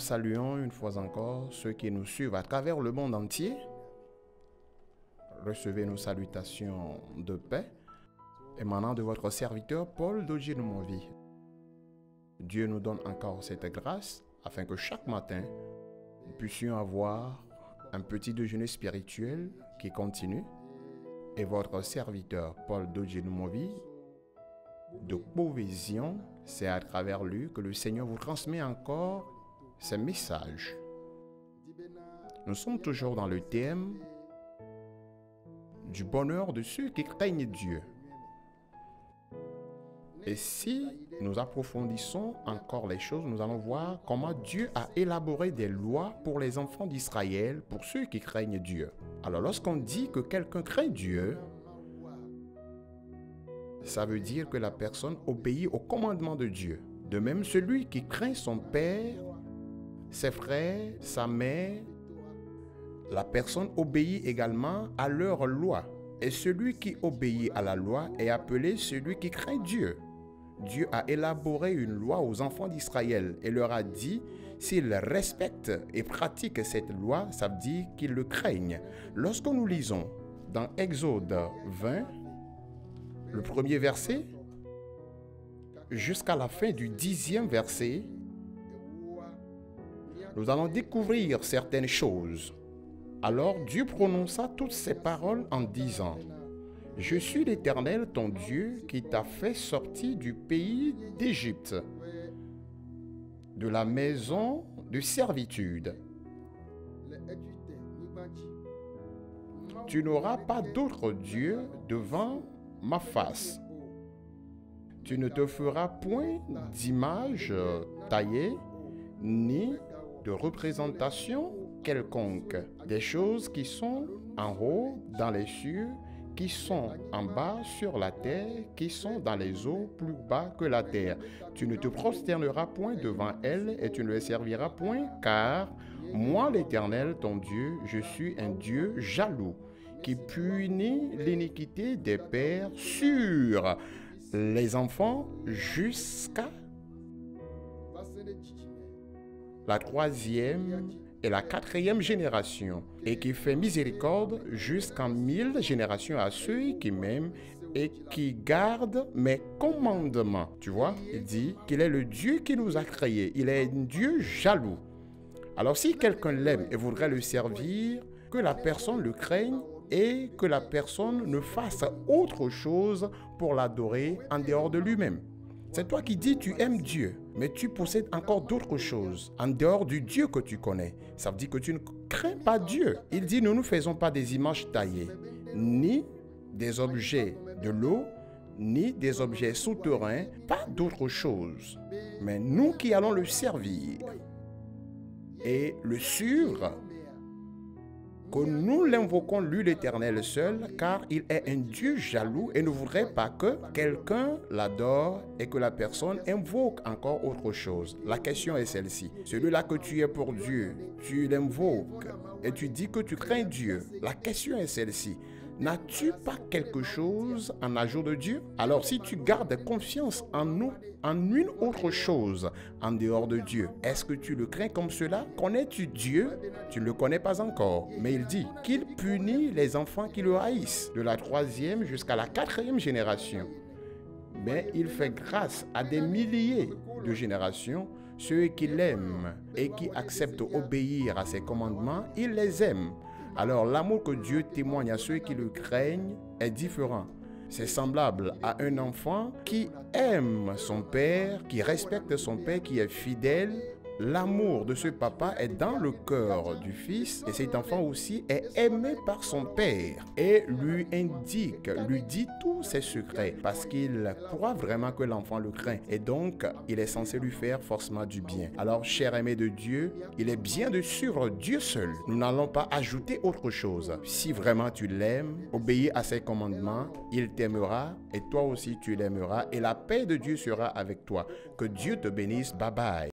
saluons une fois encore ceux qui nous suivent à travers le monde entier. Recevez nos salutations de paix émanant de votre serviteur Paul Dojinomovi. Dieu nous donne encore cette grâce afin que chaque matin, nous puissions avoir un petit déjeuner spirituel qui continue. Et votre serviteur Paul Dojinomovi de Beauvision, c'est à travers lui que le Seigneur vous transmet encore ces messages. Nous sommes toujours dans le thème du bonheur de ceux qui craignent Dieu. Et si nous approfondissons encore les choses, nous allons voir comment Dieu a élaboré des lois pour les enfants d'Israël, pour ceux qui craignent Dieu. Alors lorsqu'on dit que quelqu'un craint Dieu, ça veut dire que la personne obéit au commandement de Dieu. De même, celui qui craint son père, ses frères, sa mère, la personne obéit également à leurs lois. Et celui qui obéit à la loi est appelé celui qui craint Dieu. Dieu a élaboré une loi aux enfants d'Israël et leur a dit, s'ils respectent et pratiquent cette loi, ça veut dire qu'ils le craignent. Lorsque nous lisons dans Exode 20, le premier verset, jusqu'à la fin du 10e verset, nous allons découvrir certaines choses. Alors Dieu prononça toutes ces paroles en disant, « Je suis l'Éternel, ton Dieu, qui t'a fait sortir du pays d'Égypte, de la maison de servitude. Tu n'auras pas d'autre Dieu devant ma face. Tu ne te feras point d'image taillée, ni de représentation quelconque, des choses qui sont en haut dans les cieux, qui sont en bas sur la terre, qui sont dans les eaux plus bas que la terre. Tu ne te prosterneras point devant elles et tu ne les serviras point, car moi l'Éternel, ton Dieu, je suis un Dieu jaloux, qui punit l'iniquité des pères sur les enfants jusqu'à la 3e et la 4e génération, et qui fait miséricorde jusqu'en 1000 générations à ceux qui m'aiment et qui gardent mes commandements. Tu vois, il dit qu'il est le Dieu qui nous a créés. Il est un Dieu jaloux. Alors si quelqu'un l'aime et voudrait le servir, que la personne le craigne et que la personne ne fasse autre chose pour l'adorer en dehors de lui-même. C'est toi qui dis tu aimes Dieu, mais tu possèdes encore d'autres choses en dehors du Dieu que tu connais. Ça veut dire que tu ne crains pas Dieu. Il dit, nous ne faisons pas des images taillées, ni des objets de l'eau, ni des objets souterrains, pas d'autre chose. Mais nous qui allons le servir et le suivre, que nous l'invoquons lui l'Éternel seul, car il est un Dieu jaloux et ne voudrait pas que quelqu'un l'adore et que la personne invoque encore autre chose. La question est celle-ci. Celui-là que tu es pour Dieu, tu l'invoques et tu dis que tu crains Dieu. La question est celle-ci. N'as-tu pas quelque chose en ajout de Dieu? Alors si tu gardes confiance en nous, en une autre chose en dehors de Dieu, est-ce que tu le crains comme cela? Connais-tu Dieu? Tu ne le connais pas encore. Mais il dit qu'il punit les enfants qui le haïssent, de la 3e jusqu'à la 4e génération. Mais il fait grâce à des milliers de générations. Ceux qui l'aiment et qui acceptent d'obéir à ses commandements, il les aime. Alors l'amour que Dieu témoigne à ceux qui le craignent est différent. C'est semblable à un enfant qui aime son père, qui respecte son père, qui est fidèle. L'amour de ce papa est dans le cœur du fils et cet enfant aussi est aimé par son père et lui indique, lui dit tous ses secrets parce qu'il croit vraiment que l'enfant le craint et donc il est censé lui faire forcément du bien. Alors cher aimé de Dieu, il est bien de suivre Dieu seul. Nous n'allons pas ajouter autre chose. Si vraiment tu l'aimes, obéis à ses commandements, il t'aimera et toi aussi tu l'aimeras et la paix de Dieu sera avec toi. Que Dieu te bénisse. Bye bye.